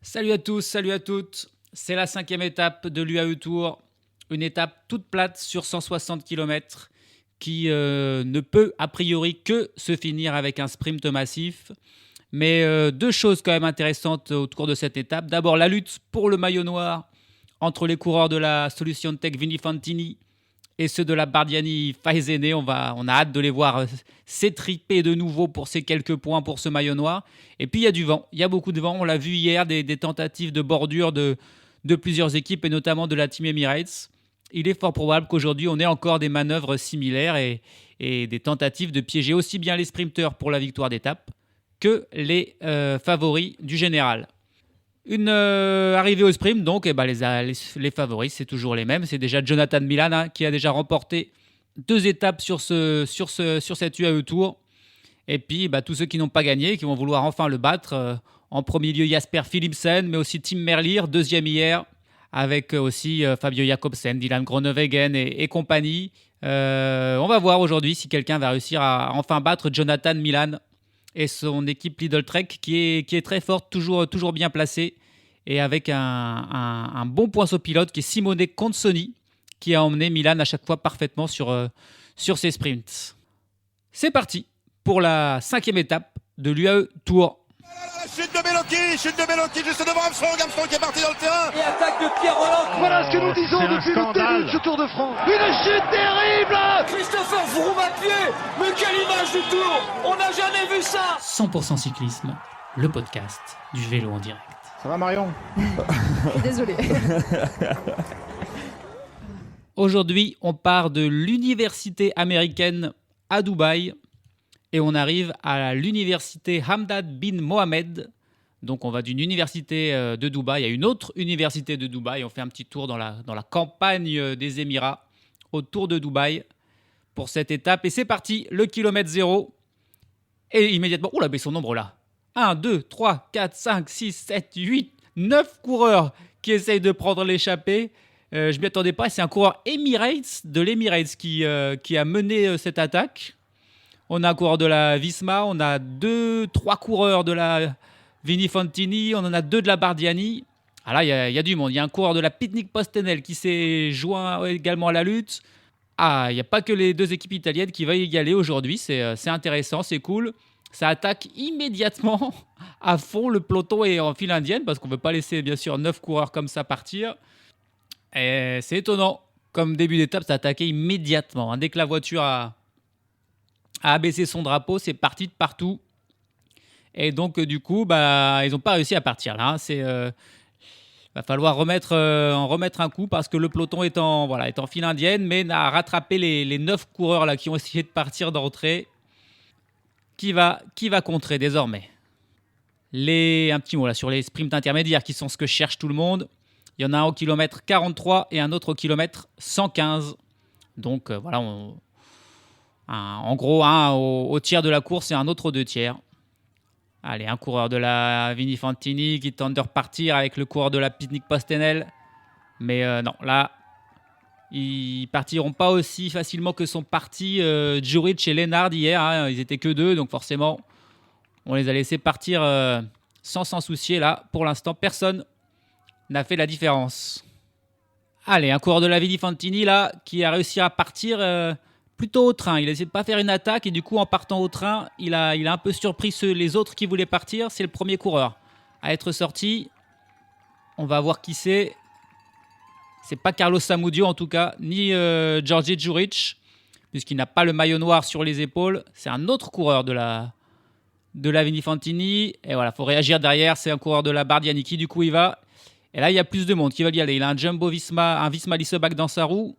Salut à tous, salut à toutes. C'est la 5e étape de l'UAE Tour. Une étape toute plate sur 160 km qui ne peut a priori que se finir avec un sprint massif. Mais deux choses quand même intéressantes au cours de cette étape. D'abord la lutte pour le maillot noir entre les coureurs de la Solution Tech Vini Fantini et ceux de la Bardiani Faizene. On a hâte de les voir s'étriper de nouveau pour ces quelques points pour ce maillot noir. Et puis il y a du vent, il y a beaucoup de vent. On l'a vu hier, des tentatives de bordure de plusieurs équipes et notamment de la Team Emirates. Il est fort probable qu'aujourd'hui on ait encore des manœuvres similaires et des tentatives de piéger aussi bien les sprinteurs pour la victoire d'étape que les favoris du général. Une arrivée au sprint, donc les favoris, c'est toujours les mêmes. C'est déjà Jonathan Milan qui a déjà remporté 2 étapes sur cette UAE Tour. Et puis tous ceux qui n'ont pas gagné, qui vont vouloir enfin le battre. En premier lieu, Jasper Philipsen, mais aussi Tim Merlier, deuxième hier, avec aussi Fabio Jakobsen, Dylan Groenewegen et compagnie. On va voir aujourd'hui si quelqu'un va réussir à enfin battre Jonathan Milan et son équipe Lidl Trek qui est très forte, toujours bien placée, et avec un bon poinceau pilote qui est Simone Consoni, qui a emmené Milan à chaque fois parfaitement sur ses sprints. C'est parti pour la 5e étape de l'UAE Tour. Chute de Bellocchi juste devant Armstrong qui est parti dans le terrain. Et attaque de Pierre Roland. Voilà ce que nous disons depuis le début de ce Tour de France. Une chute terrible. Christopher Froome à pied. Mais quelle image du Tour. On n'a jamais vu ça. 100% cyclisme, le podcast du vélo en direct. Ça va Marion? Désolée. Aujourd'hui, on part de l'université américaine à Dubaï et on arrive à l'université Hamad bin Mohamed. Donc on va d'une université de Dubaï à une autre université de Dubaï. On fait un petit tour dans la campagne des Émirats, autour de Dubaï, pour cette étape. Et c'est parti, le kilomètre 0. Et immédiatement, oula, mais son nombre là. 1, 2, 3, 4, 5, 6, 7, 8, 9 coureurs qui essayent de prendre l'échappée. Je ne m'y attendais pas. C'est un coureur de l'Emirates qui a mené cette attaque. On a un coureur de la Visma, on a 3 coureurs de la Vini Fantini, on en a 2 de la Bardiani. Ah là, il y a du monde. Il y a un coureur de la Pitnik Postenel qui s'est joint également à la lutte. Ah, il n'y a pas que les 2 équipes italiennes qui vont y aller aujourd'hui. C'est intéressant, c'est cool. Ça attaque immédiatement à fond. Le peloton est en file indienne parce qu'on ne veut pas laisser, bien sûr, 9 coureurs comme ça partir. Et c'est étonnant. Comme début d'étape, ça a attaqué immédiatement. Dès que la voiture a abaissé son drapeau, c'est parti de partout. Et donc, du coup, ils n'ont pas réussi à partir là. Va falloir en remettre un coup parce que le peloton est en file indienne, mais n'a rattrapé les 9 coureurs là qui ont essayé de partir d'entrée. Qui va contrer désormais? Un petit mot là sur les sprints intermédiaires qui sont ce que cherche tout le monde. Il y en a un au kilomètre 43 et un autre au kilomètre 115. Donc en gros, un au tiers de la course et un autre au 2 tiers. Allez, un coureur de la Vini Fantini qui tente de repartir avec le coureur de la Pitnik Postenel. Mais non, là, ils partiront pas aussi facilement que sont partis Djuric et Lennard hier. Ils étaient que 2, donc forcément, on les a laissés partir sans s'en soucier. Là, pour l'instant, personne n'a fait la différence. Allez, un coureur de la Vini Fantini là, qui a réussi à partir plutôt au train. Il a essayé de pas faire une attaque et du coup, en partant au train, il a un peu surpris les autres qui voulaient partir. C'est le premier coureur à être sorti. On va voir qui c'est. C'est pas Carlos Samudio en tout cas, ni Georgi Djuric, puisqu'il n'a pas le maillot noir sur les épaules. C'est un autre coureur de la Vini Fantini. Et voilà, il faut réagir derrière. C'est un coureur de la Bardiani qui du coup il va. Et là, il y a plus de monde qui va y aller. Il a un Jumbo Visma, un Visma Leasebach dans sa roue.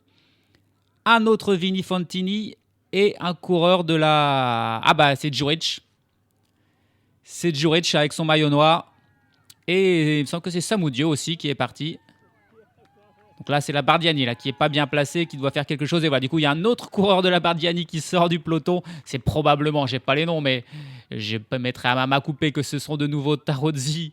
Un autre Vini Fantini et un coureur de la... c'est Djuric. C'est Djuric avec son maillot noir. Et il me semble que c'est Samudio aussi qui est parti. Donc là, c'est la Bardiani là, qui n'est pas bien placée, qui doit faire quelque chose. Et voilà, du coup, il y a un autre coureur de la Bardiani qui sort du peloton. C'est probablement, je n'ai pas les noms, mais je mettrai à ma coupée que ce sont de nouveau Tarozzi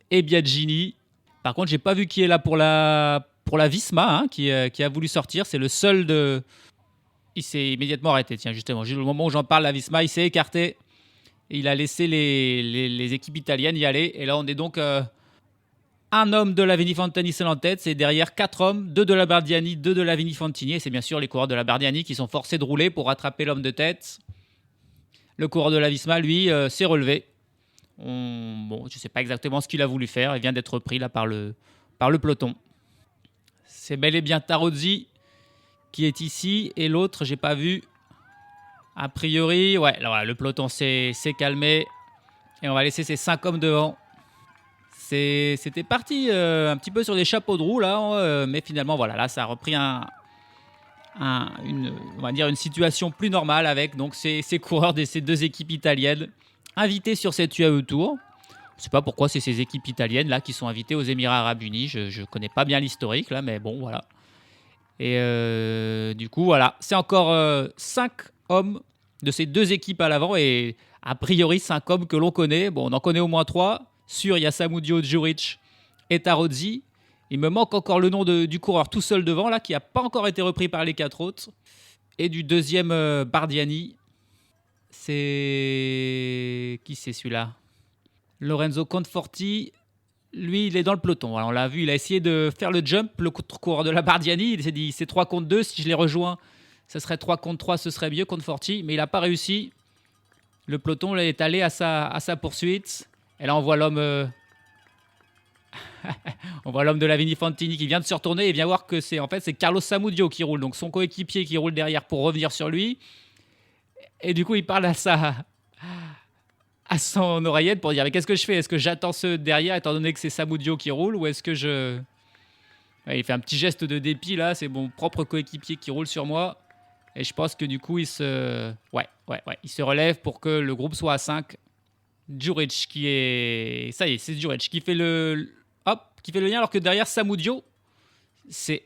et Biagini. Par contre, je n'ai pas vu qui est là pour la Visma, qui a voulu sortir. C'est le seul de... Il s'est immédiatement arrêté. Tiens, justement, au moment où j'en parle, la Visma, il s'est écarté. Et il a laissé les équipes italiennes y aller. Et là, on est donc un homme de la Vini-Fantini seul en tête. C'est derrière 4 hommes, 2 de la Bardiani, 2 de la Vini-Fantini. Et c'est bien sûr les coureurs de la Bardiani qui sont forcés de rouler pour rattraper l'homme de tête. Le coureur de la Visma, lui, s'est relevé. Bon, je ne sais pas exactement ce qu'il a voulu faire. Il vient d'être pris là par le peloton. C'est bel et bien Tarozzi qui est ici. Et l'autre, j'ai pas vu. A priori, ouais, alors voilà, le peloton s'est calmé. Et on va laisser ces 5 hommes devant. C'était parti un petit peu sur des chapeaux de roue là, mais finalement voilà, là ça a repris on va dire une situation plus normale avec donc ces coureurs de ces 2 équipes italiennes invités sur cette UAE Tour. Je ne sais pas pourquoi c'est ces équipes italiennes là qui sont invitées aux Émirats Arabes Unis. Je ne connais pas bien l'historique là, mais bon voilà. Et du coup voilà, c'est encore 5 hommes de ces 2 équipes à l'avant et a priori 5 hommes que l'on connaît. Bon, on en connaît au moins 3. Sûr, il y a Samudio, Djuric et Tarozzi. Il me manque encore le nom du coureur tout seul devant, là, qui n'a pas encore été repris par les 4 autres. Et du deuxième Bardiani. C'est... Qui c'est celui-là? Lorenzo Conforti. Lui, il est dans le peloton. Voilà, on l'a vu, il a essayé de faire le jump, le coureur de la Bardiani. Il s'est dit, c'est 3 contre 2. Si je les rejoins, ce serait 3 contre 3, ce serait mieux, Conforti. Mais il n'a pas réussi. Le peloton est allé à sa poursuite. Et là, on voit l'homme de la Vini-Fantini qui vient de se retourner et vient voir que c'est Carlos Samudio qui roule, donc son coéquipier qui roule derrière pour revenir sur lui. Et du coup, il parle à son oreillette pour dire mais qu'est-ce que je fais? Est-ce que j'attends ceux derrière étant donné que c'est Samudio qui roule ou est-ce que je... Ouais, il fait un petit geste de dépit là, c'est mon propre coéquipier qui roule sur moi. Et je pense que du coup, il se relève pour que le groupe soit à 5. Djuric qui est... Ça y est, c'est Djuric qui fait le lien alors que derrière Samudio, c'est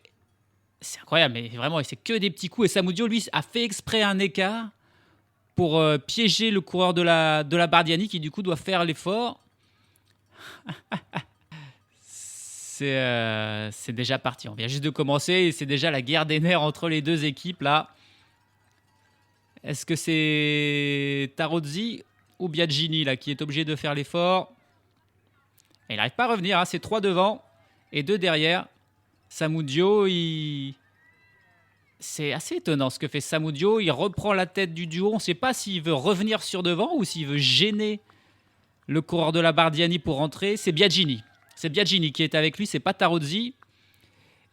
incroyable, mais vraiment, c'est que des petits coups. Et Samudio, lui, a fait exprès un écart pour piéger le coureur de la Bardiani qui, du coup, doit faire l'effort. C'est déjà parti. On vient juste de commencer et c'est déjà la guerre des nerfs entre les 2 équipes, là. Est-ce que c'est Tarozzi ou Biagini là, qui est obligé de faire l'effort? Et il n'arrive pas à revenir, hein. C'est 3 devant et 2 derrière. Samudio, c'est assez étonnant ce que fait Samudio. Il reprend la tête du duo. On ne sait pas s'il veut revenir sur devant ou s'il veut gêner le coureur de la Bardiani pour rentrer. C'est Biagini. C'est Biagini qui est avec lui, c'est pas Tarozzi.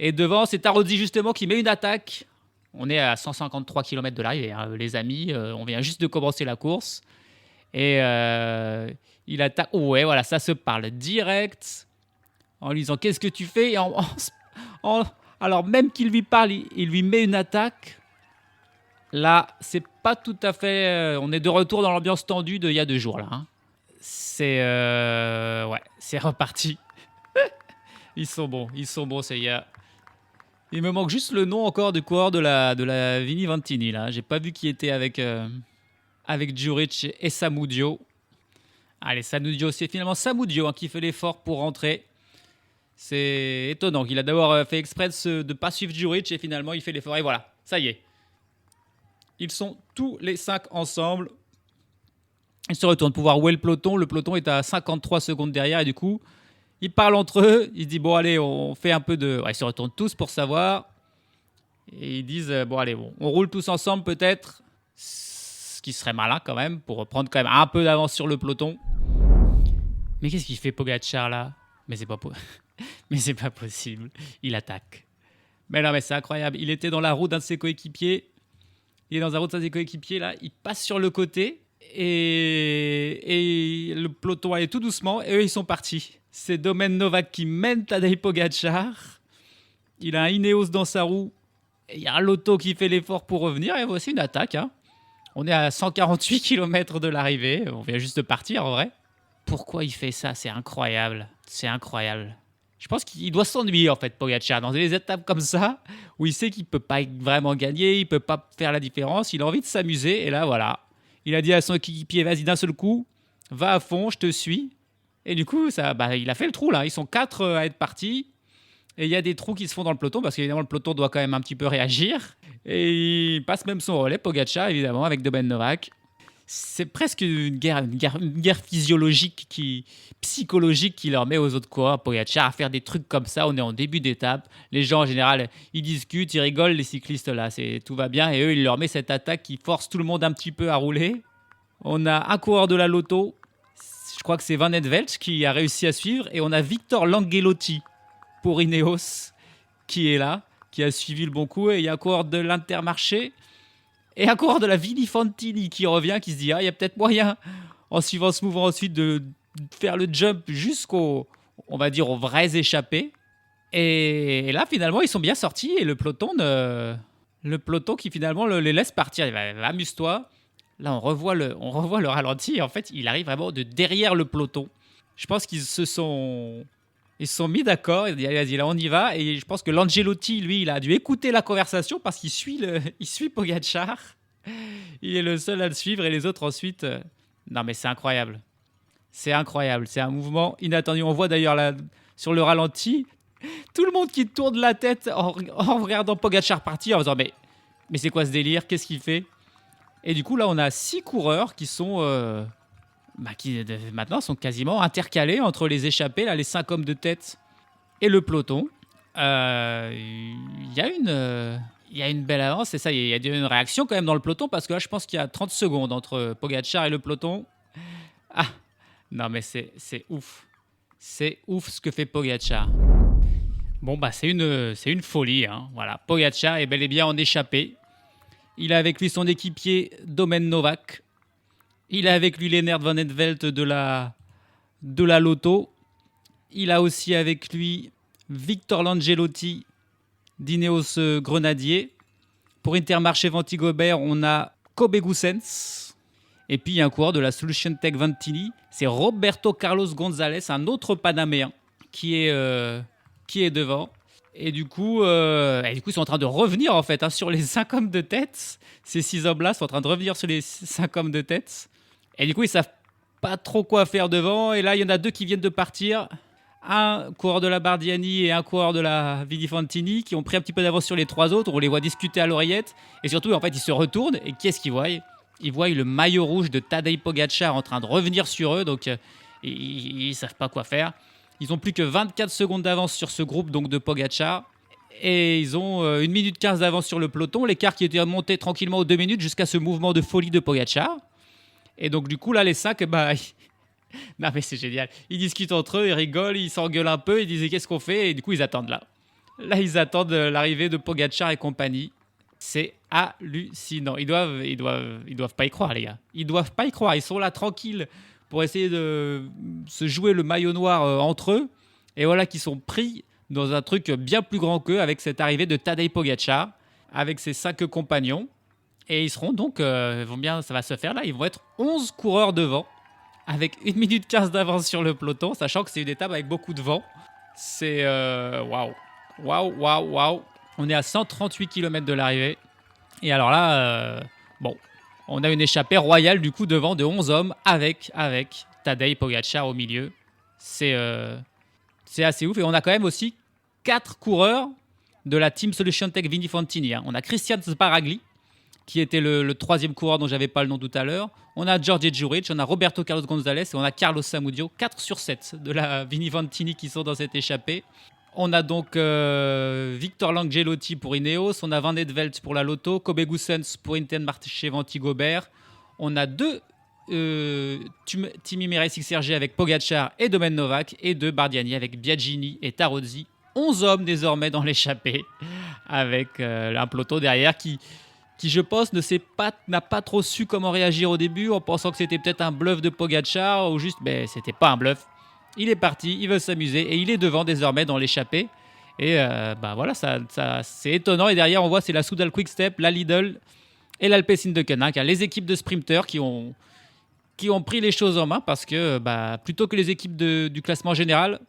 Et devant, c'est Tarozzi justement qui met une attaque. On est à 153 km de l'arrivée, hein, les amis. On vient juste de commencer la course. Et il attaque. Oh ouais, voilà, ça se parle direct. En lui disant qu'est-ce que tu fais? Et alors même qu'il lui parle, il lui met une attaque. Là, c'est pas tout à fait. On est de retour dans l'ambiance tendue d'il y a 2 jours là. Hein. C'est reparti. Ils sont bons, ça y est. Il me manque juste le nom encore du coureur de la Vini-Fantini là. J'ai pas vu qui était avec Djuric et Samudio. Allez, Samudio, c'est finalement Samudio qui fait l'effort pour rentrer. C'est étonnant qu'il a d'abord fait exprès de ne pas suivre Djuric et finalement il fait l'effort. Et voilà, ça y est. Ils sont tous les 5 ensemble. Ils se retournent pour voir où est le peloton. Le peloton est à 53 secondes derrière et du coup, ils parlent entre eux. Ils se disent, bon allez, on fait un peu de... Ouais, ils se retournent tous pour savoir. Et ils disent, bon allez, on roule tous ensemble peut-être. Ce qui serait malin quand même pour prendre quand même un peu d'avance sur le peloton. Mais qu'est-ce qu'il fait Pogacar là? Mais c'est pas possible. Il attaque. Mais non, mais c'est incroyable. Il était dans la roue d'un de ses coéquipiers. Il est dans la roue d'un de ses coéquipiers là. Il passe sur le côté et le peloton allait tout doucement et eux ils sont partis. C'est Domen Novak qui mène Tadej Pogacar. Il a un Ineos dans sa roue. Et il y a un Lotto qui fait l'effort pour revenir et voici une attaque. Hein. On est à 148 km de l'arrivée. On vient juste de partir en vrai. Pourquoi il fait ça? C'est incroyable. C'est incroyable. Je pense qu'il doit s'ennuyer en fait, Pogacar, dans des étapes comme ça, où il sait qu'il ne peut pas vraiment gagner, il ne peut pas faire la différence, il a envie de s'amuser, et là voilà. Il a dit à son équipier, vas-y d'un seul coup, va à fond, je te suis. Et du coup, il a fait le trou là, ils sont 4 à être partis, et il y a des trous qui se font dans le peloton, parce qu'évidemment le peloton doit quand même un petit peu réagir, et il passe même son relais, Pogacar évidemment, avec Domen Novak. c'est presque une guerre physiologique, psychologique qui leur met aux autres coureurs, Pogacar, à faire des trucs comme ça. On est en début d'étape. Les gens, en général, ils discutent, ils rigolent, les cyclistes, là, tout va bien. Et eux, ils leur mettent cette attaque qui force tout le monde un petit peu à rouler. On a un coureur de la Lotto, je crois que c'est Van Edvelt qui a réussi à suivre. Et on a Victor Langhelotti pour Ineos qui est là, qui a suivi le bon coup. Et il y a un coureur de l'Intermarché et un coureur de la Vinifantini qui revient, qui se dit « Ah, il y a peut-être moyen, en suivant ce mouvement ensuite, de faire le jump jusqu'au, on va dire, aux vrais échappés. » Et là, finalement, ils sont bien sortis. Et le peloton qui, finalement, les laisse partir. Il va « Amuse-toi ». Là, on revoit le ralenti. Et en fait, il arrive vraiment de derrière le peloton. Je pense qu'ils se sont mis d'accord. Il dit, allez, vas-y, là, on y va. Et je pense que Langhelotti, lui, il a dû écouter la conversation parce qu'il suit Pogacar. Il est le seul à le suivre et les autres ensuite. Non, mais c'est incroyable. C'est incroyable. C'est un mouvement inattendu. On voit d'ailleurs là, sur le ralenti, tout le monde qui tourne la tête en regardant Pogacar partir en disant mais c'est quoi ce délire? Qu'est-ce qu'il fait? Et du coup, là, on a 6 coureurs qui sont qui maintenant sont quasiment intercalés entre les échappés, là, les 5 hommes de tête et le peloton. Il y a une belle avance, c'est ça, il y a une réaction quand même dans le peloton parce que là, je pense qu'il y a 30 secondes entre Pogacar et le peloton. Ah, non, mais c'est ouf. C'est ouf ce que fait Pogacar. Bon, c'est une folie. Hein. Voilà. Pogacar est bel et bien en échappée. Il a avec lui son équipier Domen Novak. Il a avec lui Lennart Van Edvelt de la Lotto. Il a aussi avec lui Victor Langhelotti d'Ineos Grenadier. Pour Intermarché Vantigobert, on a Kobe Goussens. Et puis il y a un coureur de la Solution Tech Ventini. C'est Roberto Carlos González, un autre Panaméen qui est devant. Et du coup, ils sont en train de revenir en fait sur les 5 hommes de tête. Ces 6 hommes-là sont en train de revenir sur les 5 hommes de tête. Et du coup, ils savent pas trop quoi faire devant. Et là, il y en a 2 qui viennent de partir. Un coureur de la Bardiani et un coureur de la Vinifantini qui ont pris un petit peu d'avance sur les 3 autres. On les voit discuter à l'oreillette. Et surtout, en fait, ils se retournent. Et qu'est-ce qu'ils voient? Ils voient le maillot rouge de Tadej Pogacar en train de revenir sur eux. Donc, ils savent pas quoi faire. Ils ont plus que 24 secondes d'avance sur ce groupe donc de Pogacar. Et ils ont 1 minute 15 d'avance sur le peloton. L'écart qui était remonté tranquillement aux 2 minutes jusqu'à ce mouvement de folie de Pogacar. Et donc du coup là les 5, non mais c'est génial. Ils discutent entre eux, ils rigolent, ils s'engueulent un peu. Ils disent qu'est-ce qu'on fait? Et du coup ils attendent là. Là ils attendent l'arrivée de Pogacar et compagnie. C'est hallucinant. Ils doivent pas y croire les gars. Ils doivent pas y croire. Ils sont là tranquilles pour essayer de se jouer le maillot noir entre eux. Et voilà qu'ils sont pris dans un truc bien plus grand qu'eux avec cette arrivée de Tadej Pogacar, avec ses 5 compagnons. Et ils seront donc, ça va se faire là, ils vont être 11 coureurs devant, avec 1 minute 15 d'avance sur le peloton, sachant que c'est une étape avec beaucoup de vent. C'est waouh. On est à 138 km de l'arrivée. Et alors là, on a une échappée royale du coup devant de 11 hommes avec Tadej Pogacar au milieu. C'est assez ouf. Et on a quand même aussi 4 coureurs de la Team Solution Tech Vinifantini. Hein. On a Christian Sbaragli, qui était le 3e coureur dont j'avais pas le nom tout à l'heure. On a Jorge Juric, on a Roberto Carlos González et on a Carlos Samudio. 4 sur 7 de la Vinifantini qui sont dans cette échappée. On a donc Victor Langhelotti pour Ineos, on a Van Edvelt pour la Lotto, Kobe Goussens pour Intermarché Vantigobert. On a 2 Team Imerys XRG avec Pogacar et Domen Novak et 2 Bardiani avec Biagini et Tarozzi. 11 hommes désormais dans l'échappée avec un peloton derrière qui je pense n'a pas trop su comment réagir au début en pensant que c'était peut-être un bluff de Pogacar ou juste c'était pas un bluff. Il est parti, il veut s'amuser et il est devant désormais dans l'échappée. Et voilà, ça c'est étonnant. Et derrière, on voit c'est la Soudal Quick-Step, la Lidl et l'Alpecin de Koenig, les équipes de sprinteurs qui ont pris les choses en main parce que plutôt que les équipes du classement général,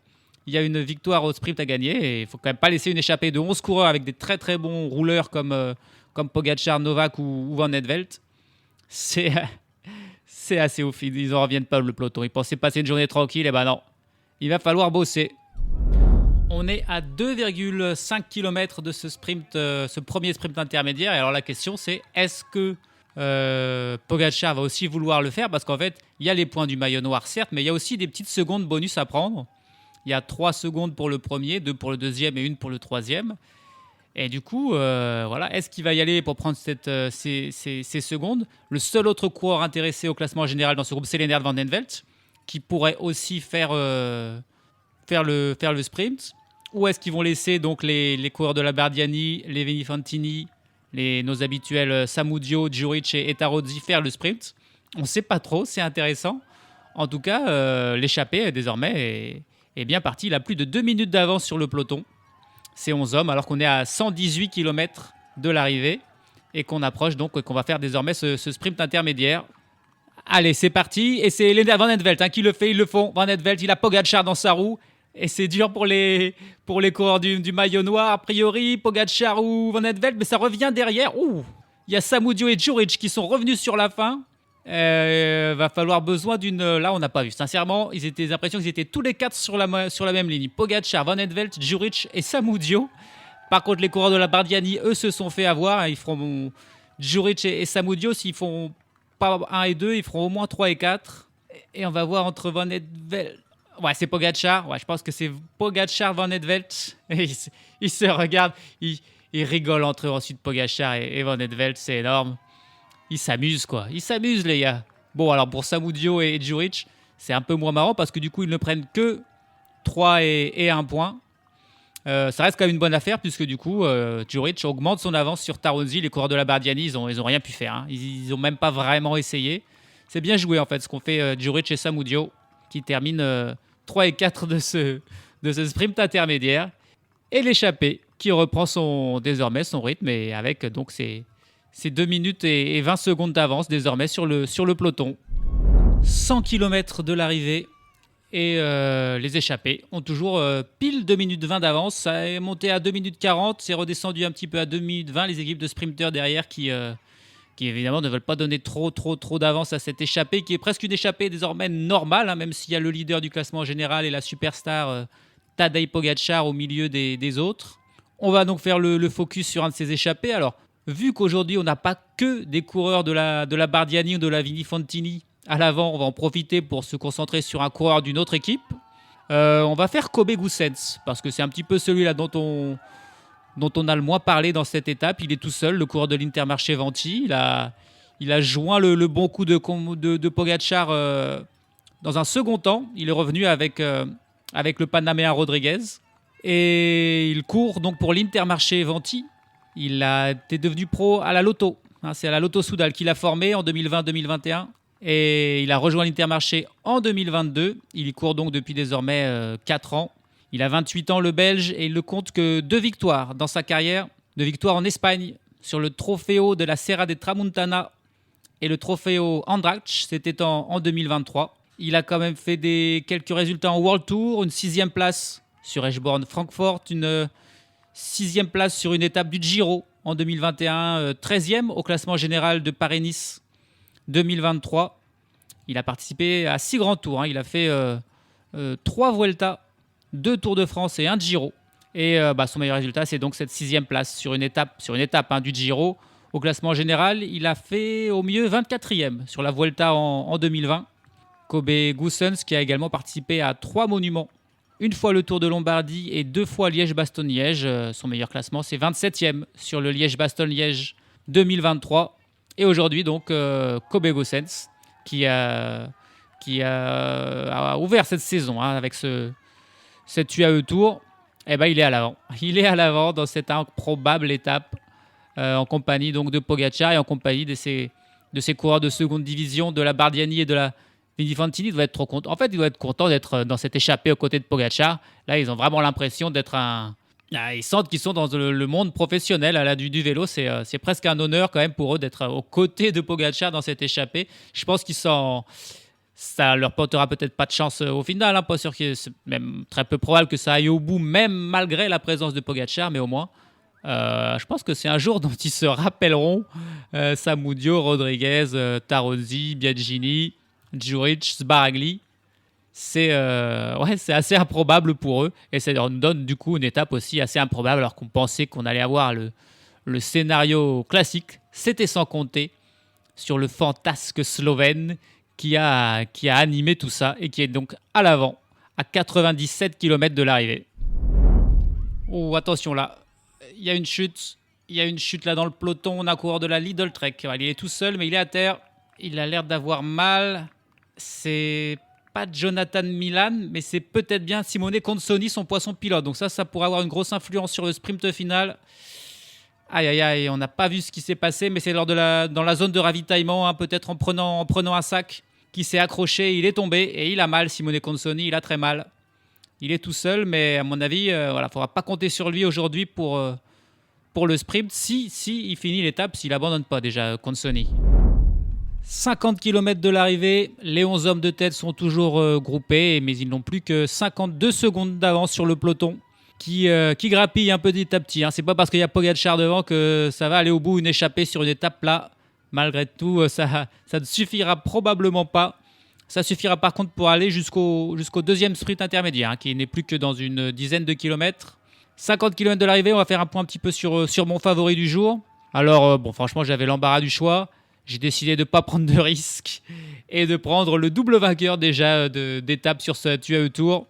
il y a une victoire au sprint à gagner et il ne faut quand même pas laisser une échappée de 11 coureurs avec des très très bons rouleurs comme Pogacar, Novak ou Van Edvelt. C'est assez ouf. Ils n'en reviennent pas le peloton. Ils pensaient passer une journée tranquille. Et non, il va falloir bosser. On est à 2,5 km de ce sprint, ce premier sprint intermédiaire. Et alors la question c'est, est-ce que Pogačar va aussi vouloir le faire parce qu'en fait, il y a les points du maillot noir, certes, mais il y a aussi des petites secondes bonus à prendre. Il y a 3 secondes pour le premier, 2 pour le deuxième et 1 pour le troisième. Et du coup, voilà, est-ce qu'il va y aller pour prendre ces secondes? Le seul autre coureur intéressé au classement général dans ce groupe, c'est Lennart Van den Velt, qui pourrait aussi faire le sprint. Ou est-ce qu'ils vont laisser donc les coureurs de la Bardiani, les Vini Fantini, nos habituels Samudio, Djuric et Tarozzi faire le sprint? On ne sait pas trop, c'est intéressant. En tout cas, l'échappée désormais est bien parti. Il a plus de 2 minutes d'avance sur le peloton. C'est 11 hommes, alors qu'on est à 118 km de l'arrivée et qu'on approche donc, qu'on va faire désormais ce sprint intermédiaire. Allez, c'est parti. Et c'est Lennart Van den Velt qui le fait, ils le font. Van den Velt, il a Pogačar dans sa roue. Et c'est dur pour les coureurs du maillot noir, a priori, Pogačar ou Van den Velt, mais ça revient derrière. Ouh, il y a Samudio et Djuric qui sont revenus sur la fin. Va falloir besoin d'une... Là, on n'a pas vu. Sincèrement, j'ai l'impression qu'ils étaient tous les 4 sur la même ligne. Pogačar, Van den Velt, Djuric et Samudio. Par contre, les coureurs de la Bardiani, eux, se sont fait avoir. Ils feront Djuric et Samudio, s'ils font pas 1 et 2, ils feront au moins 3 et 4. Et on va voir entre Van den Velt... Ouais, c'est Pogačar. Ouais, je pense que c'est Pogačar, Van den Velt. Ils se regardent. Ils rigolent entre eux ensuite, Pogačar et Van den Velt. C'est énorme. Ils s'amusent, quoi. Ils s'amusent, les gars. Bon, alors pour Samudio et Djuric, c'est un peu moins marrant parce que du coup, ils ne prennent que 3 et 1 point. Ça reste quand même une bonne affaire puisque du coup, Djuric augmente son avance sur Tarozzi. Les coureurs de la Bardiani, ils ont rien pu faire. Hein. Ils n'ont même pas vraiment essayé. C'est bien joué, en fait, ce qu'ont fait Djuric et Samudio qui terminent 3 et 4 de ce sprint intermédiaire. Et l'échappée qui reprend désormais son rythme et avec donc ses 2 minutes et 20 secondes d'avance désormais sur le peloton. 100 km de l'arrivée et les échappés ont toujours pile 2 minutes 20 d'avance. Ça est monté à 2 minutes 40, c'est redescendu un petit peu à 2 minutes 20. Les équipes de sprinteurs derrière qui évidemment ne veulent pas donner trop d'avance à cette échappée qui est presque une échappée désormais normale, hein, même s'il y a le leader du classement général et la superstar Tadej Pogačar au milieu des autres. On va donc faire le focus sur un de ces échappés. Alors, vu qu'aujourd'hui, on n'a pas que des coureurs de la Bardiani ou de la Vini Fantini à l'avant, on va en profiter pour se concentrer sur un coureur d'une autre équipe. On va faire Kobe Goossens, parce que c'est un petit peu celui-là dont on a le moins parlé dans cette étape. Il est tout seul, le coureur de l'Intermarché Venti. Il a joint le bon coup de Pogačar dans un second temps. Il est revenu avec le Panaméen Rodriguez. Et il court donc pour l'Intermarché Venti. Il a été devenu pro à la Lotto. C'est à la Lotto Soudal qu'il a formé en 2020-2021. Et il a rejoint l'Intermarché en 2022. Il y court donc depuis désormais 4 ans. Il a 28 ans, le Belge, et il ne compte que 2 victoires dans sa carrière. 2 victoires en Espagne sur le Trofeo de la Serra de Tramuntana et le Trofeo Andrach. C'était en 2023. Il a quand même fait quelques résultats en World Tour. Une 6e place sur Eschborn-Francfort. Une 6e place sur une étape du Giro en 2021. 13e au classement général de Paris-Nice 2023. Il a participé à 6 grands tours. Il a fait 3 Vuelta, 2 Tours de France et 1 Giro. Et son meilleur résultat, c'est donc cette 6e place sur une étape du Giro. Au classement général, il a fait au mieux 24e sur la Vuelta en 2020. Kobe Goossens qui a également participé à 3 monuments. Une fois le Tour de Lombardie et 2 fois Liège-Bastogne-Liège. Son meilleur classement, c'est 27e sur le Liège-Bastogne-Liège 2023. Et aujourd'hui, donc, Kobe Goossens qui a ouvert cette saison avec cette UAE Tour. Il est à l'avant. Il est à l'avant dans cette improbable étape en compagnie donc de Pogačar et en compagnie de ces coureurs de seconde division de la Bardiani et de la Vini Fantini. Il doit être trop content. En fait, il doit être content d'être dans cette échappée aux côtés de Pogačar. Là, ils ont vraiment l'impression d'être ils sentent qu'ils sont dans le monde professionnel du vélo. C'est presque un honneur quand même pour eux d'être aux côtés de Pogačar dans cette échappée. Je pense qu'ils sont... Ça leur portera peut-être pas de chance au final. Pas sûr que c'est même très peu probable que ça aille au bout, même malgré la présence de Pogačar, mais au moins, je pense que c'est un jour dont ils se rappelleront. Samudio, Rodriguez, Tarozzi, Biagini, Djuric, Sbaragli. C'est assez improbable pour eux. Et ça leur donne du coup une étape aussi assez improbable, alors qu'on pensait qu'on allait avoir le scénario classique. C'était sans compter sur le fantasque slovène qui a animé tout ça et qui est donc à l'avant, à 97 km de l'arrivée. Oh, attention là, il y a une chute là dans le peloton. On a un coureur de la Lidl Trek. Il est tout seul, mais il est à terre. Il a l'air d'avoir mal. C'est pas Jonathan Milan, mais c'est peut-être bien Simone Consoni, son poisson pilote. Donc ça pourrait avoir une grosse influence sur le sprint final. Aïe, aïe, aïe, on n'a pas vu ce qui s'est passé, mais c'est dans la zone de ravitaillement, hein, peut-être en prenant un sac qui s'est accroché. Il est tombé et il a mal, Simone Consoni, il a très mal. Il est tout seul, mais à mon avis, il ne faudra pas compter sur lui aujourd'hui pour le sprint. Si il finit l'étape, s'il n'abandonne pas déjà, Consoni. 50 km de l'arrivée, les 11 hommes de tête sont toujours groupés, mais ils n'ont plus que 52 secondes d'avance sur le peloton qui grappille un petit à petit. Hein. C'est pas parce qu'il y a Pogačar devant que ça va aller au bout, une échappée sur une étape là. Malgré tout, ça ne suffira probablement pas. Ça suffira par contre pour aller jusqu'au deuxième sprint intermédiaire, hein, qui n'est plus que dans une dizaine de kilomètres. 50 km de l'arrivée, on va faire un point un petit peu sur mon favori du jour. Alors, franchement, j'avais l'embarras du choix. J'ai décidé de ne pas prendre de risques et de prendre le double vainqueur déjà d'étape sur ce UAE Tour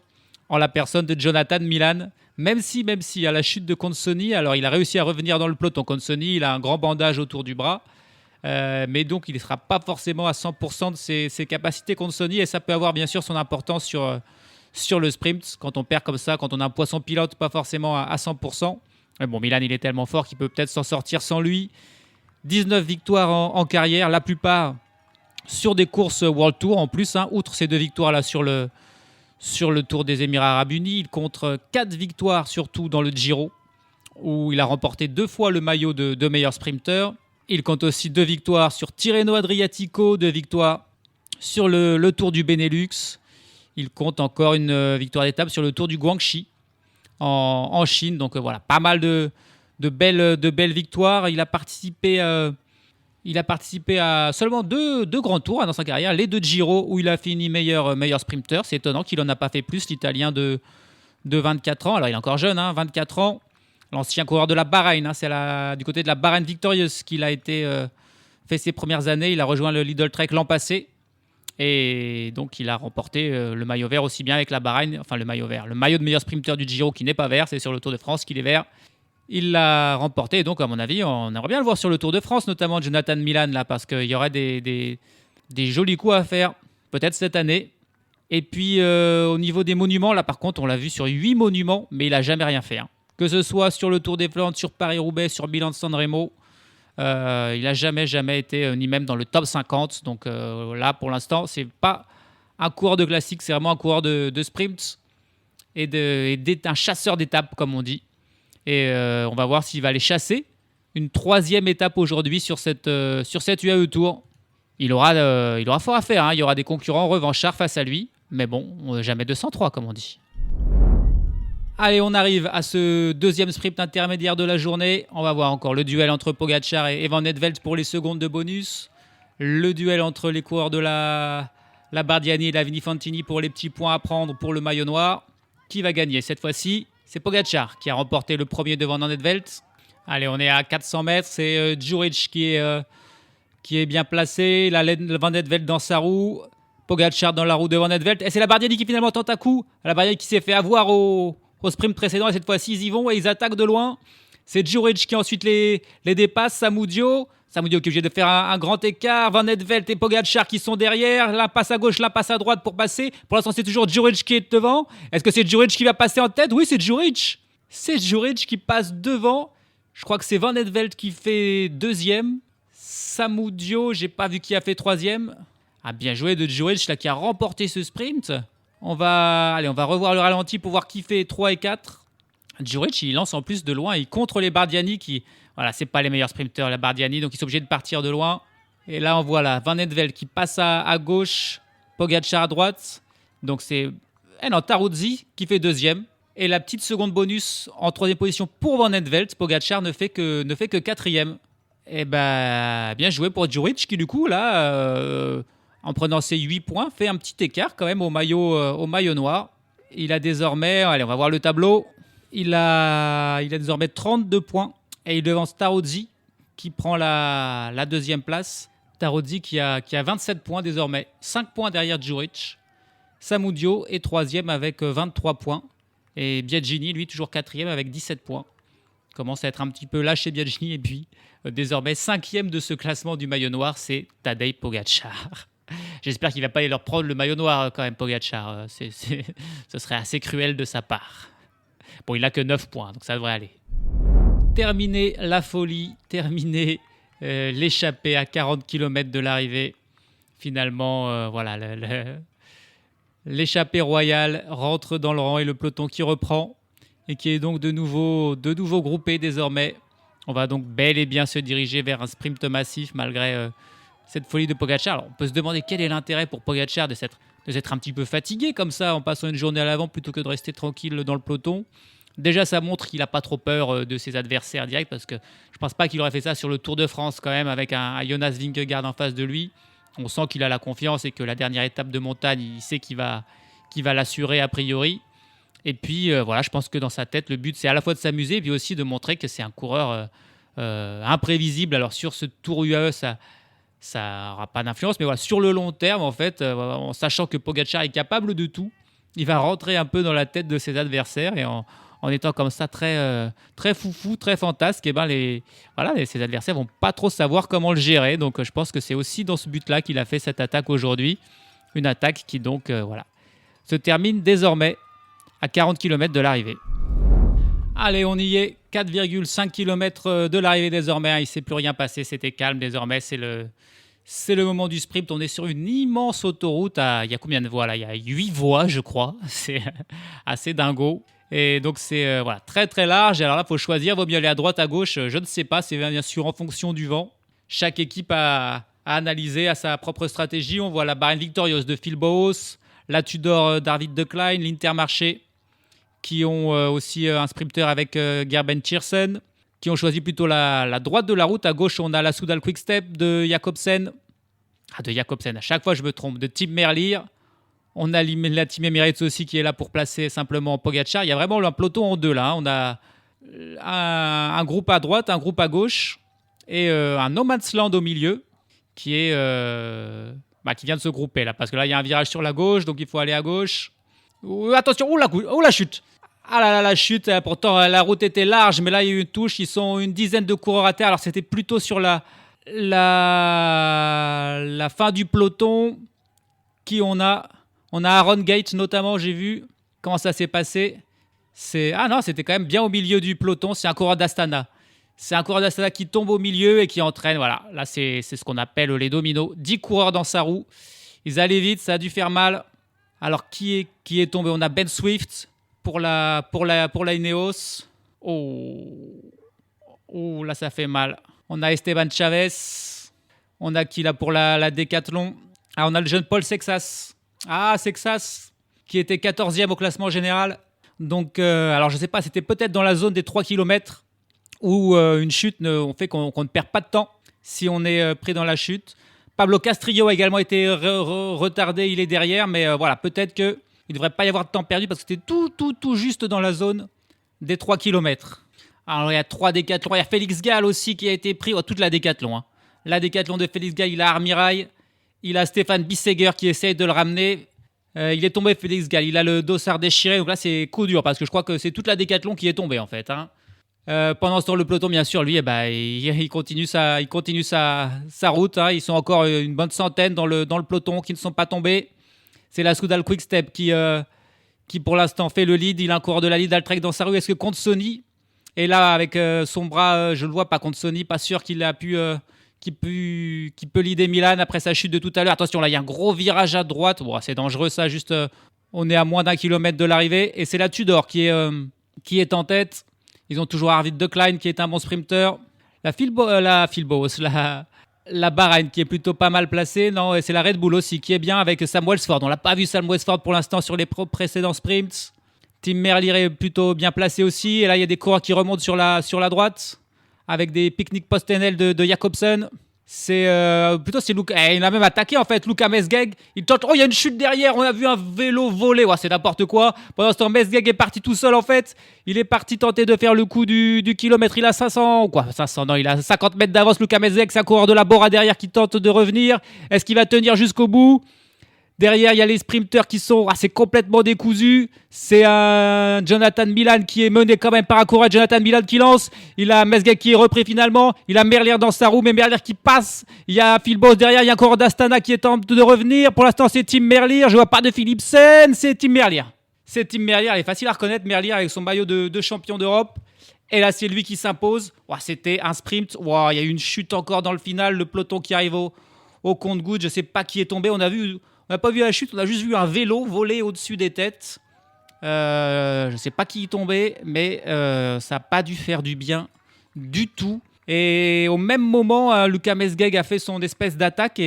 en la personne de Jonathan Milan. Même si à la chute de Consoni, alors il a réussi à revenir dans le peloton. Consoni, il a un grand bandage autour du bras. Mais donc il ne sera pas forcément à 100% de ses capacités Consoni et ça peut avoir bien sûr son importance sur le sprint. Quand on perd comme ça, quand on a un poisson pilote pas forcément à 100%. Mais bon, Milan il est tellement fort qu'il peut peut-être s'en sortir sans lui. 19 victoires en carrière, la plupart sur des courses World Tour en plus, hein, outre ces 2 victoires là sur le Tour des Émirats Arabes Unis. Il compte 4 victoires surtout dans le Giro où il a remporté 2 fois le maillot de meilleur sprinter. Il compte aussi 2 victoires sur Tirreno Adriatico, 2 victoires sur le Tour du Benelux. Il compte encore une victoire d'étape sur le Tour du Guangxi en Chine. Donc voilà, pas mal de belles victoires. Il a participé à seulement deux grands tours dans sa carrière. Les 2 Giro où il a fini meilleur sprinter. C'est étonnant qu'il n'en a pas fait plus, l'Italien de 24 ans. Alors il est encore jeune, hein, 24 ans. L'ancien coureur de la Bahreïn, hein, c'est du côté de la Bahreïn Victorious qu'il a fait ses premières années. Il a rejoint le Lidl Trek l'an passé. Et donc il a remporté le maillot vert aussi bien avec la Bahreïn. Enfin le maillot vert, le maillot de meilleur sprinter du Giro qui n'est pas vert. C'est sur le Tour de France qu'il est vert. Il l'a remporté, donc à mon avis, on aimerait bien le voir sur le Tour de France, notamment Jonathan Milan, là, parce qu'il y aurait des jolis coups à faire, peut-être cette année. Et puis, au niveau des monuments, là, par contre, on l'a vu sur 8 monuments, mais il n'a jamais rien fait. Hein. Que ce soit sur le Tour des Flandres, sur Paris-Roubaix, sur Milan-San Remo, il n'a jamais été, ni même dans le top 50. Donc là, pour l'instant, c'est pas un coureur de classique, c'est vraiment un coureur de sprint et un chasseur d'étapes, comme on dit. Et on va voir s'il va aller chasser une 3e étape aujourd'hui sur cette UAE Tour. Il aura fort à faire. Hein. Il y aura des concurrents revanchards face à lui. Mais bon, jamais 203 comme on dit. Allez, on arrive à ce 2e sprint intermédiaire de la journée. On va voir encore le duel entre Pogačar et Van Aert pour les secondes de bonus. Le duel entre les coureurs de la Bardiani et la Vinifantini pour les petits points à prendre pour le maillot noir. Qui va gagner cette fois-ci ? C'est Pogačar qui a remporté le premier devant Van Aert. Allez, on est à 400 mètres. C'est Djuric qui est bien placé. Van Aert dans sa roue. Pogačar dans la roue de Van Aert. Et c'est la Bardiani qui finalement tente un coup. La Bardiani qui s'est fait avoir au sprint précédent. Et cette fois-ci, ils y vont et ils attaquent de loin. C'est Djuric qui ensuite les dépasse. Samudio qui est obligé de faire un grand écart. Van Aert et Pogačar qui sont derrière. L'un passe à gauche, l'un passe à droite pour passer. Pour l'instant, c'est toujours Djuric qui est devant. Est-ce que c'est Djuric qui va passer en tête ? Oui, c'est Djuric. C'est Djuric qui passe devant. Je crois que c'est Van Aert qui fait 2e. Samudio, j'ai pas vu qui a fait 3e. Ah, bien joué de Djuric là, qui a remporté ce sprint. On va revoir le ralenti pour voir qui fait 3 et 4. Djuric, il lance en plus de loin. Il contre les Bardiani qui... Voilà, c'est pas les meilleurs sprinteurs, la Bardiani, donc ils sont obligés de partir de loin. Et là, on voit là, Van Aert qui passe à gauche, Pogačar à droite. Donc c'est Taruzzi qui fait 2e. Et la petite seconde bonus en 3e position pour Van Aert. Pogačar ne fait que 4e. Et bien joué pour Djuric qui du coup, là, en prenant ses 8 points, fait un petit écart quand même au maillot noir. Il a désormais, allez, on va voir le tableau. Il a désormais 32 points. Et il devance Taruzzi qui prend la 2e place. Tarozzi qui a 27 points désormais, 5 points derrière Djuric. Samudio est 3e avec 23 points. Et Biagini, lui, toujours 4e avec 17 points. Commence à être un petit peu lâché Biagini. Et puis, désormais, 5e de ce classement du maillot noir, c'est Tadej Pogačar. J'espère qu'il ne va pas aller leur prendre le maillot noir quand même, Pogačar. Ce serait assez cruel de sa part. Bon, il n'a que 9 points, donc ça devrait aller. Terminer la folie, terminer l'échappée à 40 km de l'arrivée. Finalement, voilà, l'échappée royale rentre dans le rang et le peloton qui reprend et qui est donc de nouveau groupé désormais. On va donc bel et bien se diriger vers un sprint massif malgré cette folie de Pogačar. Alors, on peut se demander quel est l'intérêt pour Pogačar de s'être un petit peu fatigué comme ça en passant une journée à l'avant plutôt que de rester tranquille dans le peloton. Déjà, ça montre qu'il n'a pas trop peur de ses adversaires directs parce que je ne pense pas qu'il aurait fait ça sur le Tour de France quand même avec un Jonas Vingegaard en face de lui. On sent qu'il a la confiance et que la dernière étape de montagne, il sait qu'il va l'assurer a priori. Et puis, voilà, je pense que dans sa tête, le but, c'est à la fois de s'amuser et puis aussi de montrer que c'est un coureur imprévisible. Alors, sur ce Tour UAE, ça n'aura pas d'influence. Mais voilà, sur le long terme, en fait, en sachant que Pogačar est capable de tout, il va rentrer un peu dans la tête de ses adversaires et en étant comme ça très foufou, très fantasque, et ses adversaires vont pas trop savoir comment le gérer. Donc je pense que c'est aussi dans ce but-là qu'il a fait cette attaque aujourd'hui. Une attaque qui donc se termine désormais à 40 km de l'arrivée. Allez, on y est, 4,5 km de l'arrivée désormais. Il ne s'est plus rien passé, c'était calme désormais. C'est le moment du sprint. On est sur une immense autoroute. Il y a combien de voies là ? Il y a 8 voies, je crois. C'est assez dingo. Et donc c'est très très large. Et alors là, il faut choisir, vaut mieux aller à droite, à gauche, je ne sais pas, c'est bien sûr en fonction du vent. Chaque équipe a analysé à sa propre stratégie. On voit la Bahrain Victorious de Phil Bowes, la Tudor d'Arvid De Klein, l'Intermarché qui ont aussi un sprinter avec Gerben Tiersen, qui ont choisi plutôt la droite de la route. À gauche, on a la Soudal Quickstep de Jacobsen. À chaque fois je me trompe, de Tim Merlier. On a la Team Emirates aussi qui est là pour placer simplement Pogačar. Il y a vraiment un peloton en deux là. On a un groupe à droite, un groupe à gauche et un no man's land au milieu qui vient de se grouper là. Parce que là, il y a un virage sur la gauche, donc il faut aller à gauche. Attention, la chute. Ah là là, la chute. Pourtant, la route était large, mais là, il y a eu une touche. Ils sont une dizaine de coureurs à terre. Alors, c'était plutôt sur la fin du peloton on a Aaron Gate notamment, j'ai vu comment ça s'est passé. C'était quand même bien au milieu du peloton. C'est un coureur d'Astana. C'est un coureur d'Astana qui tombe au milieu et qui entraîne. Voilà, là c'est ce qu'on appelle les dominos. 10 coureurs dans sa roue. Ils allaient vite, ça a dû faire mal. Alors qui est tombé ? On a Ben Swift pour la Ineos. Oh, là ça fait mal. On a Esteban Chavez. On a qui là pour la Décathlon ? On a le jeune Paul Sexas. Sexas, qui était 14e au classement général. Donc, alors je ne sais pas, c'était peut-être dans la zone des 3 km où une chute fait qu'on ne perd pas de temps si on est pris dans la chute. Pablo Castrillo a également été retardé, il est derrière, mais peut-être qu'il ne devrait pas y avoir de temps perdu parce que c'était tout juste dans la zone des 3 km. Alors il y a 3 décathlons, il y a Félix Gall aussi qui a été pris, toute la décathlon. Hein. La décathlon de Félix Gall, il a Armirail. Il a Stéphane Bissegger qui essaye de le ramener. Il est tombé, Félix Gall. Il a le dossard déchiré. Donc là, c'est coup dur parce que je crois que c'est toute la décathlon qui est tombée en fait. Hein. Pendant ce temps, le peloton, bien sûr, lui, il continue sa route. Hein. Ils sont encore une bonne centaine dans le peloton qui ne sont pas tombés. C'est la Soudal Quickstep qui pour l'instant fait le lead. Il a un coureur de la Lidl Trek dans sa roue. Est-ce que Consoni est là avec son bras je ne le vois pas, Consoni. Pas sûr qu'il a pu... qui peut leader Milan après sa chute de tout à l'heure. Attention, là, il y a un gros virage à droite. Bon, c'est dangereux, ça. Juste, on est à moins d'1 kilomètre de l'arrivée. Et c'est la Tudor qui est en tête. Ils ont toujours Arvid De Klein, qui est un bon sprinter. La Phil Bowes, la Bahrain, qui est plutôt pas mal placée. Non, et c'est la Red Bull aussi, qui est bien avec Sam Welsford. On l'a pas vu, Sam Welsford, pour l'instant, sur les précédents sprints. Tim Merlier est plutôt bien placé aussi. Et là, il y a des coureurs qui remontent sur la droite, avec des pique-niques post-NL de Jacobsen. C'est Luca. Il a même attaqué en fait. Luka Mesgeg. Il tente. Oh, il y a une chute derrière. On a vu un vélo voler. Ouais, c'est n'importe quoi. Pendant ce temps, Mesgeg est parti tout seul en fait. Il est parti tenter de faire le coup du kilomètre. Il a 500. Quoi 500 non, il a 50 mètres d'avance. Luka Mesgeg, c'est un coureur de la Bora derrière qui tente de revenir. Est-ce qu'il va tenir jusqu'au bout? Derrière, il y a les sprinteurs qui sont... c'est complètement décousu. C'est un Jonathan Milan qui est mené quand même par un coureur. Jonathan Milan qui lance. Il a Mesgeg qui est repris finalement. Il a Merlier dans sa roue, mais Merlier qui passe. Il y a Phil Boss derrière. Il y a un coureur d'Astana qui est en train de revenir. Pour l'instant, c'est Tim Merlier. Je vois pas de Philipsen. C'est Tim Merlier. C'est Tim Merlier. Il est facile à reconnaître. Merlier avec son maillot de champion d'Europe. Et là, c'est lui qui s'impose. C'était un sprint. Il y a eu une chute encore dans le final. Le peloton qui arrive au compte-gouttes. Je sais pas qui est tombé. On n'a pas vu la chute, on a juste vu un vélo voler au-dessus des têtes. Je ne sais pas qui y tombait, mais ça n'a pas dû faire du bien du tout. Et au même moment, Luka Mesgeg a fait son espèce d'attaque.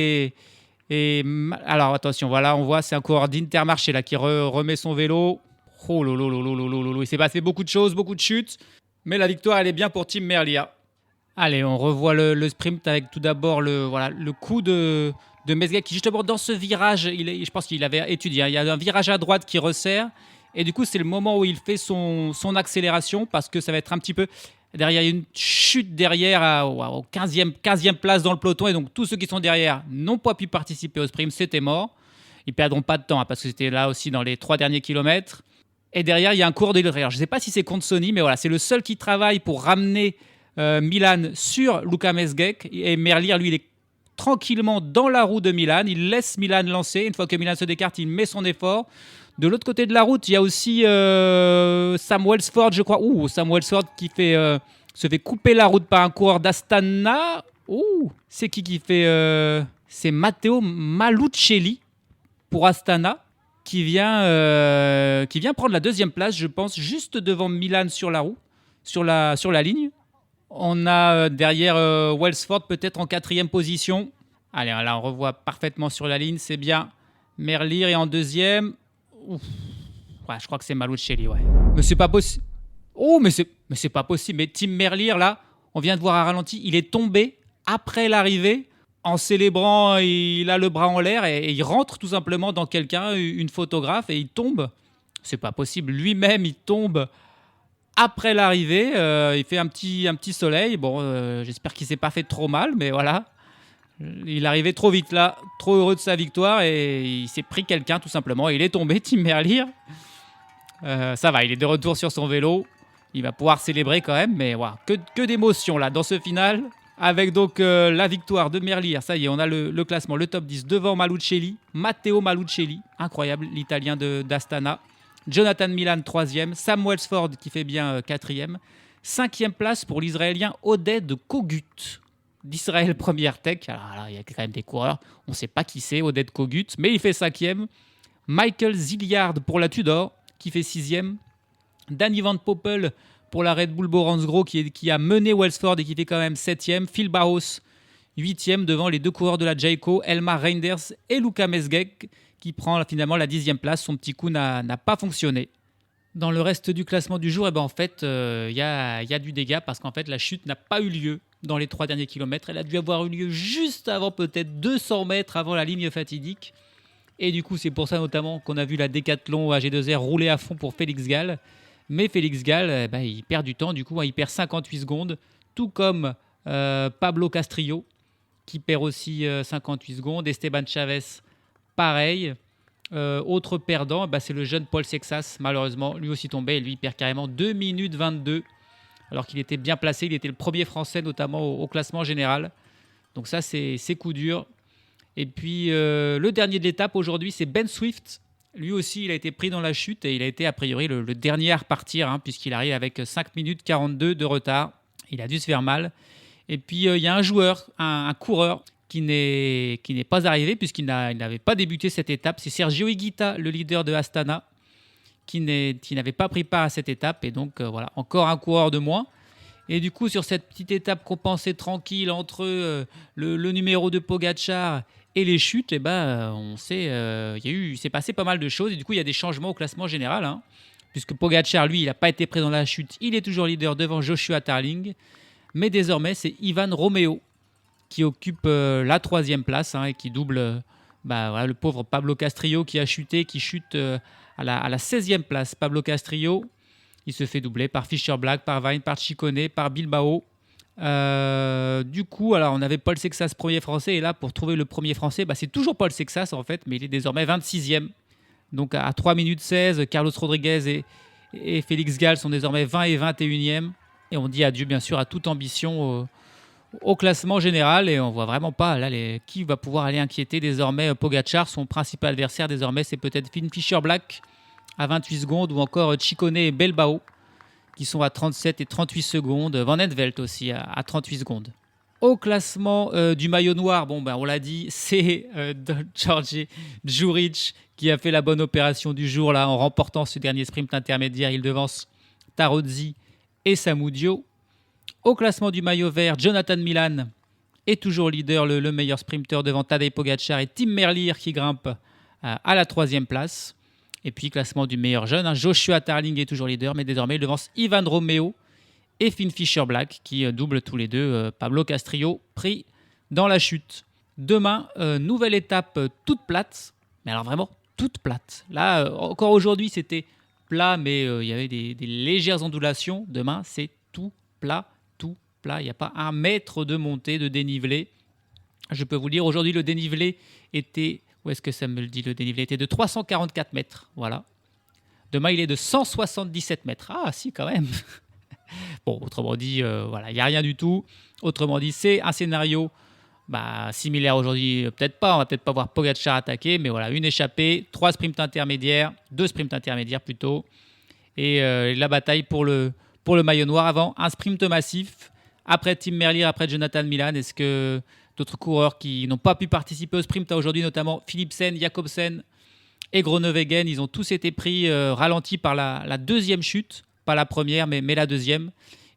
Alors attention, voilà, on voit, c'est un coureur d'Intermarché là, qui remet son vélo. Oh lolo, lolo, lolo, lolo. Il s'est passé beaucoup de choses, beaucoup de chutes. Mais la victoire, elle est bien pour Tim Merlier. Allez, on revoit le sprint avec tout d'abord le coup de Mesgeg qui justement dans ce virage, je pense qu'il avait étudié, il y a un virage à droite qui resserre et du coup c'est le moment où il fait son accélération parce que ça va être un petit peu derrière, il y a une chute derrière au 15e place dans le peloton et donc tous ceux qui sont derrière n'ont pas pu participer au sprint, c'était mort. Ils perdront pas de temps parce que c'était là aussi dans les 3 derniers kilomètres. Et derrière il y a un cours de derrière, je ne sais pas si c'est contre Sony mais voilà, c'est le seul qui travaille pour ramener Milan sur Luka Mesgeg et Merlier lui il est tranquillement dans la roue de Milan, il laisse Milan lancer, une fois que Milan se décarte il met son effort. De l'autre côté de la route il y a aussi Sam Welsford je crois, Sam Welsford qui se fait couper la route par un coureur d'Astana. C'est qui fait c'est Matteo Malucelli pour Astana qui vient prendre la 2e place je pense juste devant Milan sur la roue, sur la ligne. On a derrière Welsford peut-être en 4e position. Allez, là on revoit parfaitement sur la ligne, c'est bien. Merlier est en 2e. Je crois que c'est Malucelli, ouais. Mais c'est pas possible. Mais c'est pas possible. Mais Tim Merlier, là, on vient de voir un ralenti, il est tombé après l'arrivée. En célébrant, il a le bras en l'air et il rentre tout simplement dans quelqu'un, une photographe, et il tombe. C'est pas possible. Lui-même, il tombe après l'arrivée, il fait un petit soleil. Bon, j'espère qu'il s'est pas fait trop mal, mais voilà. Il arrivait trop vite là, trop heureux de sa victoire et il s'est pris quelqu'un tout simplement. Et il est tombé, Tim Merlier. Ça va, il est de retour sur son vélo. Il va pouvoir célébrer quand même, mais voilà, que d'émotions là dans ce final. Avec donc la victoire de Merlier. Ça y est, on a le classement, le top 10 devant Malucelli, Matteo Malucelli, incroyable, l'Italien d'Astana. Jonathan Milan 3e, Sam Welsford qui fait bien 4e. 5e place pour l'Israélien Oded Kogut d'Israël Première Tech. Alors là, il y a quand même des coureurs, on ne sait pas qui c'est, Oded Kogut, mais il fait 5e. Michael Zilliard pour la Tudor qui fait 6e. Danny Van Poppel pour la Red Bull Boransgro qui a mené Welsford et qui fait quand même 7e. Phil Barros 8e devant les 2 coureurs de la Jayco, Elmar Reinders et Luka Mesgeg qui prend finalement la 10e place. Son petit coup n'a pas fonctionné. Dans le reste du classement du jour, en fait, il y a du dégât parce qu'en fait, la chute n'a pas eu lieu dans les 3 derniers kilomètres. Elle a dû avoir eu lieu juste avant, peut-être 200 mètres avant la ligne fatidique. Et du coup, c'est pour ça notamment qu'on a vu la Décathlon AG2R rouler à fond pour Félix Gall. Mais Félix Gall, il perd du temps. Du coup, il perd 58 secondes, tout comme Pablo Castrillo, qui perd aussi 58 secondes. Esteban Chavez, pareil. Autre perdant, c'est le jeune Paul Sexas, malheureusement, lui aussi tombé. Et lui, il perd carrément 2 minutes 22, alors qu'il était bien placé. Il était le premier Français, notamment au classement général. Donc ça, c'est coup dur. Et puis, le dernier de l'étape aujourd'hui, c'est Ben Swift. Lui aussi, il a été pris dans la chute et il a été, a priori, le dernier à repartir, puisqu'il arrive avec 5 minutes 42 de retard. Il a dû se faire mal. Et puis, il y a un joueur, un coureur, qui n'est pas arrivé puisqu'il n'avait pas débuté cette étape. C'est Sergio Higuita, le leader de Astana, qui n'avait pas pris part à cette étape. Et donc, voilà, encore un coureur de moins. Et du coup, sur cette petite étape qu'on pensait tranquille entre le numéro de Pogačar et les chutes, on sait, il s'est passé pas mal de choses. Et du coup, il y a des changements au classement général. Puisque Pogačar, lui, il n'a pas été pris dans la chute. Il est toujours leader devant Joshua Tarling. Mais désormais, c'est Ivan Romeo qui occupe la 3e place et qui double voilà, le pauvre Pablo Castrillo qui a chuté, qui chute à la 16e place. Pablo Castrillo, il se fait doubler par Fischer Black, par Vine, par Ciccone, par Bilbao. Du coup, alors on avait Paul Sexas premier français, et là pour trouver le premier français, c'est toujours Paul Sexas en fait, mais il est désormais 26e. Donc à 3 minutes 16, Carlos Rodriguez et Félix Gall sont désormais 20 et 21e. Et on dit adieu bien sûr à toute ambition au classement général, et on voit vraiment pas là qui va pouvoir aller inquiéter désormais Pogacar. Son principal adversaire désormais, c'est peut-être Finn Fischer Black à 28 secondes, ou encore Ciccone et Bilbao qui sont à 37 et 38 secondes. Van Envelt aussi à 38 secondes. Au classement du maillot noir, on l'a dit, c'est Georgi Djuric qui a fait la bonne opération du jour là, en remportant ce dernier sprint intermédiaire. Il devance Tarozzi et Samudio. Au classement du maillot vert, Jonathan Milan est toujours leader, le meilleur sprinter devant Tadej Pogacar et Tim Merlier qui grimpe à la 3e place. Et puis classement du meilleur jeune, Joshua Tarling est toujours leader, mais désormais il devance Ivan Romeo et Finn Fischer Black qui doublent tous les deux Pablo Castrillo pris dans la chute. Demain, nouvelle étape toute plate, mais alors vraiment toute plate. Là, encore aujourd'hui, c'était plat, mais il y avait des légères ondulations. Demain, c'est tout plat. Il n'y a pas 1 mètre de montée, de dénivelé. Je peux vous dire, aujourd'hui, le dénivelé était... Où est-ce que ça me le dit? Le dénivelé était de 344 mètres. Voilà. Demain, il est de 177 mètres. Ah, si, quand même. Bon, autrement dit, voilà, il n'y a rien du tout. Autrement dit, c'est un scénario similaire aujourd'hui. Peut-être pas, on va peut-être pas voir Pogacar attaquer, mais voilà, une échappée, 2 sprints intermédiaires plutôt. Et la bataille pour le maillot noir avant un sprint massif. Après Tim Merlier, après Jonathan Milan, est-ce que d'autres coureurs qui n'ont pas pu participer au sprint aujourd'hui, notamment Philipsen, Jacobsen et Groenewegen, ils ont tous été pris ralentis par la 2e chute, pas la première, mais la 2e.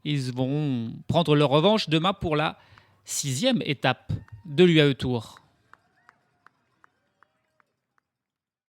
Ils vont prendre leur revanche demain pour la 6e étape de l'UAE Tour.